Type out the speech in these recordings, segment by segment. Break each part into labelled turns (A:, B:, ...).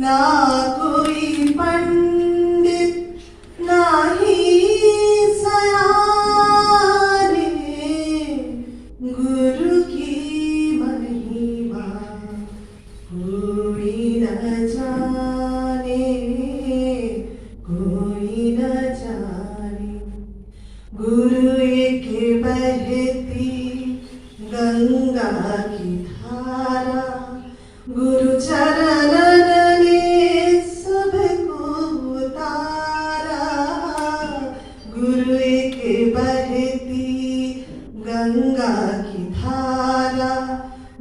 A: ना कोई पंडित ना ही सयाने, गुरु की महिमा कोई न जाने, कोई न जाने। गुरु एक बहती गंगा की धारा, गुरु चरणन ने सबको उतारा। गुरु एक बहती गंगा की धारा,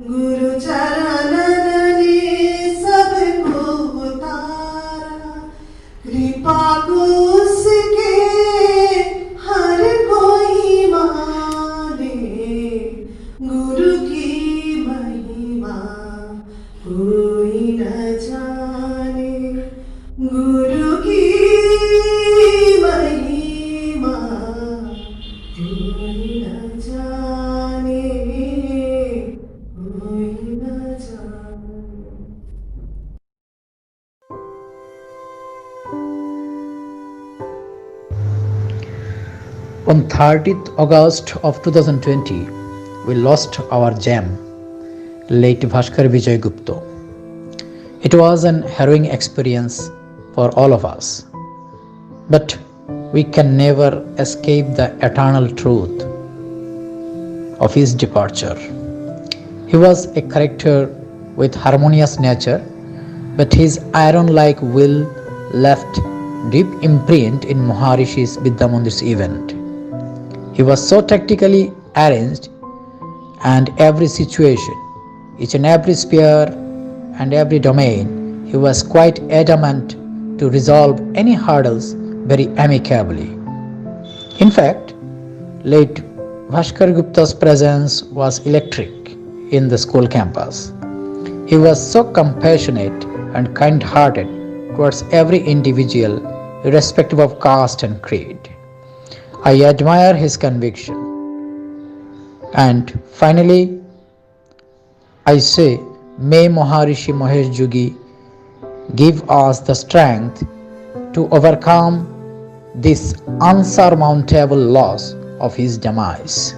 A: गुरु चरणन ने सबको उतारा। कृपा को उसके हर कोई माने, गुरु की महिमा कोई न जाने, गुरु की महिमा कोई न जाने, कोई न जाने।
B: On 30th August of 2020, we lost our gem, late Bhaskar Vijay Gupta. It was an harrowing experience for all of us, but we can never escape the eternal truth of his departure. He was a character with harmonious nature, but his iron-like will left deep imprint in Maharishi's Vidyamandir's event. He was so tactically arranged, and every situation, each and every sphere and every domain, he was quite adamant to resolve any hurdles very amicably. In fact, late Bhaskar Gupta's presence was electric in the school campus. He was so compassionate and kind-hearted towards every individual, irrespective of caste and creed. I admire his conviction. And finally, I say, may Maharishi Mahesh Jugi give us the strength to overcome this unsurmountable loss of his demise.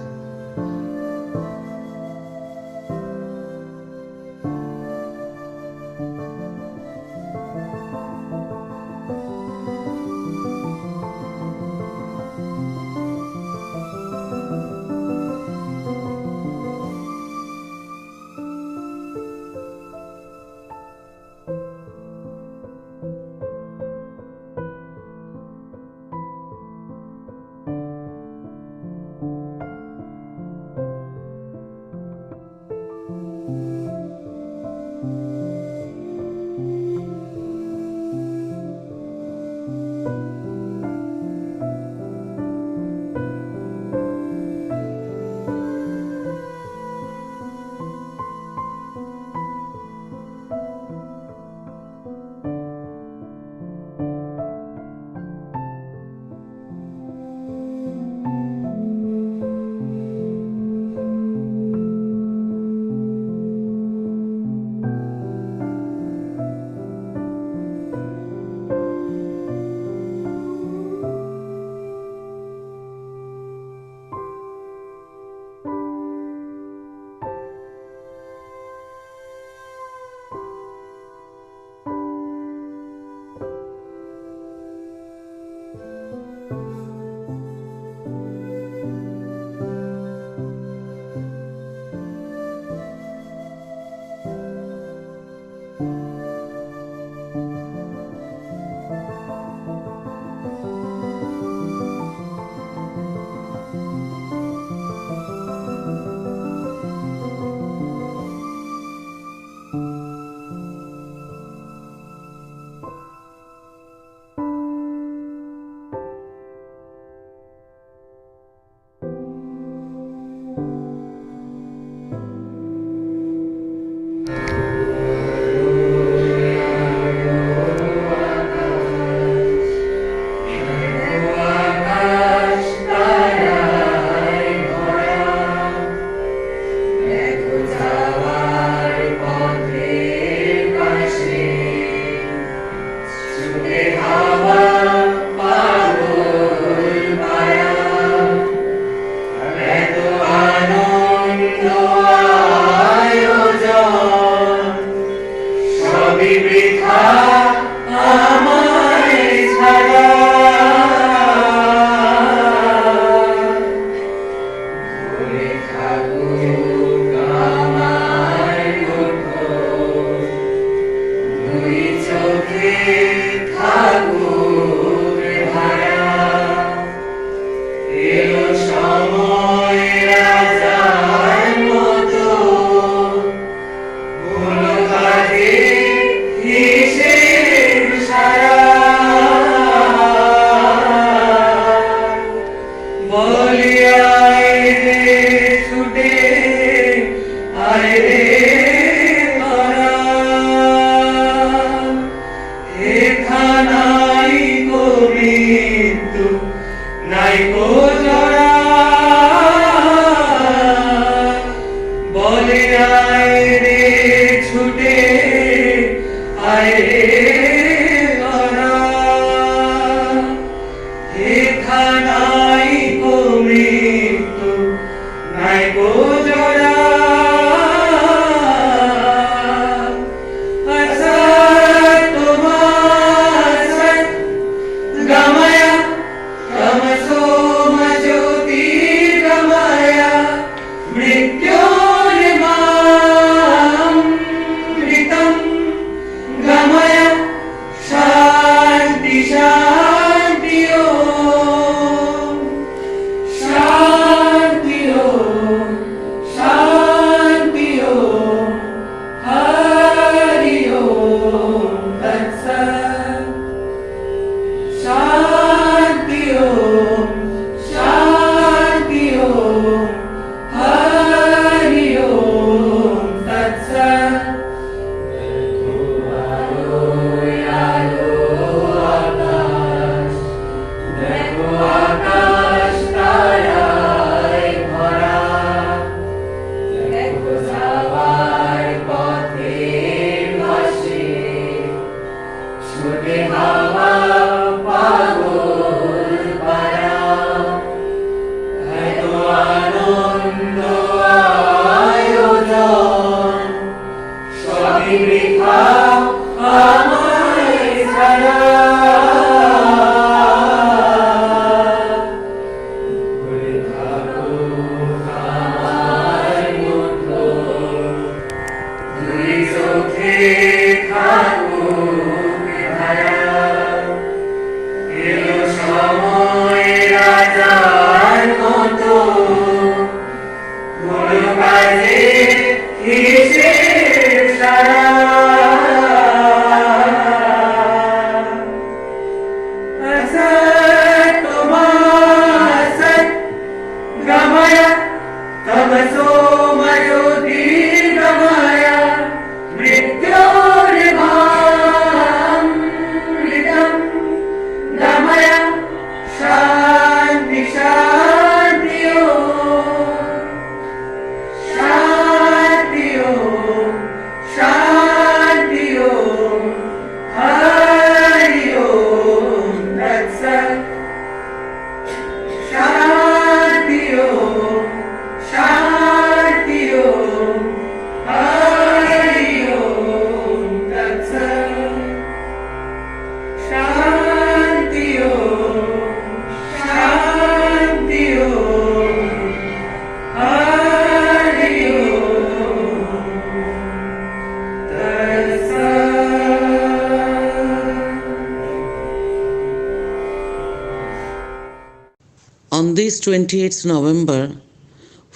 C: On this 28th November,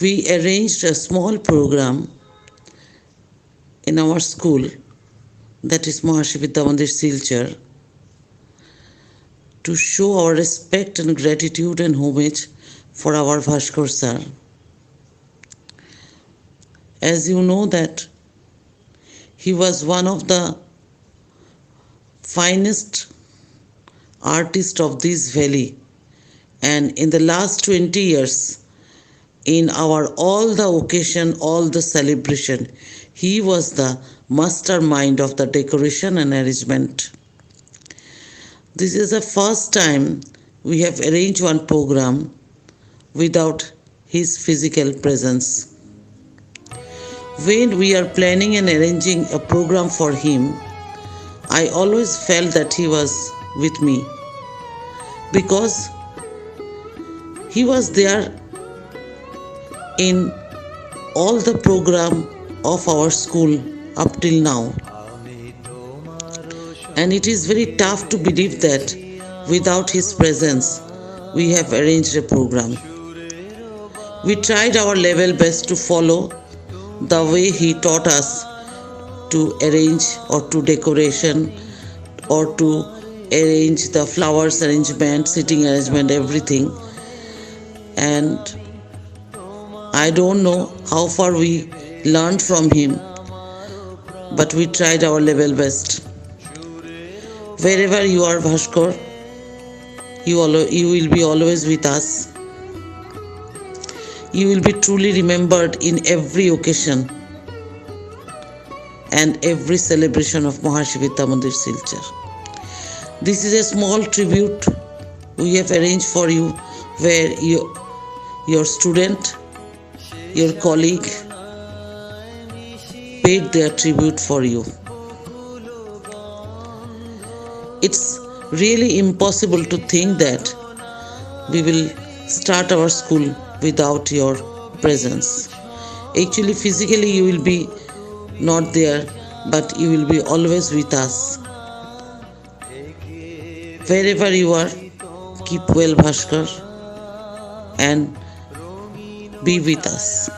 C: we arranged a small program in our school, that is Maharshi Vidya Mandir Silchar, to show our respect and gratitude and homage for our Bhaskar sir. As you know that he was one of the finest artists of this valley, and in the last 20 years, in our all the occasion, all the celebration, he was the mastermind of the decoration and arrangement. This is the first time we have arranged one program without his physical presence. When we are planning and arranging a program for him, I always felt that he was with me, because he was there in all the program of our school up till now. And it is very tough to believe that without his presence, we have arranged a program. We tried our level best to follow the way he taught us to arrange or to decoration or to arrange the flowers arrangement, sitting arrangement, everything. And I don't know how far we learned from him, but we tried our level best. Wherever you are, Bhaskar, you will be always with us. You will be truly remembered in every occasion and every celebration of Maharshi Vidya Mandir Silchar. This is a small tribute we have arranged for you, where your student, your colleague paid their tribute for you. It's really impossible to think that we will start our school without your presence. Actually, physically you will be not there, but you will be always with us. Wherever you are, keep well, Bhaskar, and be with us.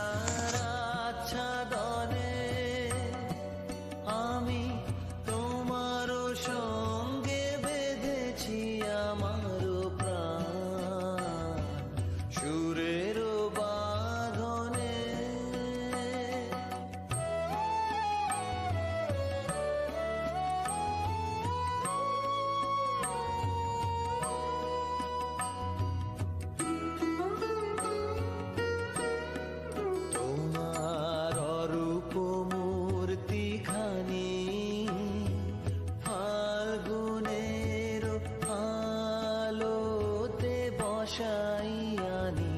D: বসাইয়ানি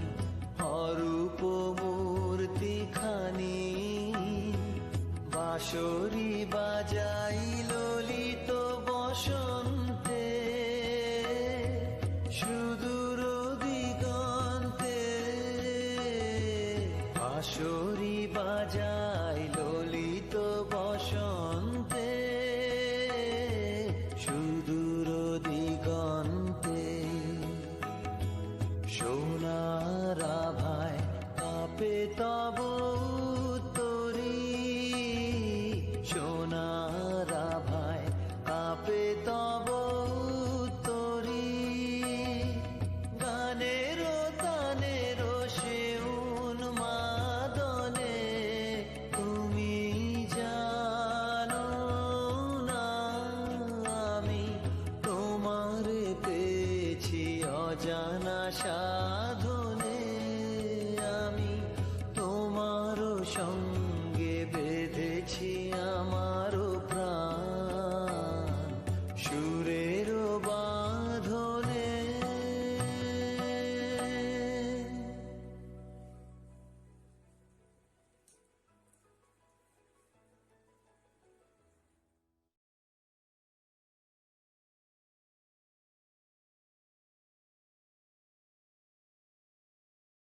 D: Arup মূর্তি খানি বাঁশরি বাজাই ললিত বসন্তে সুদূর দিগন্তে বাঁশরি বাজাই ললিত বসন্তে সুদূর দিগন্তে সোনার আভায় কাঁপে তব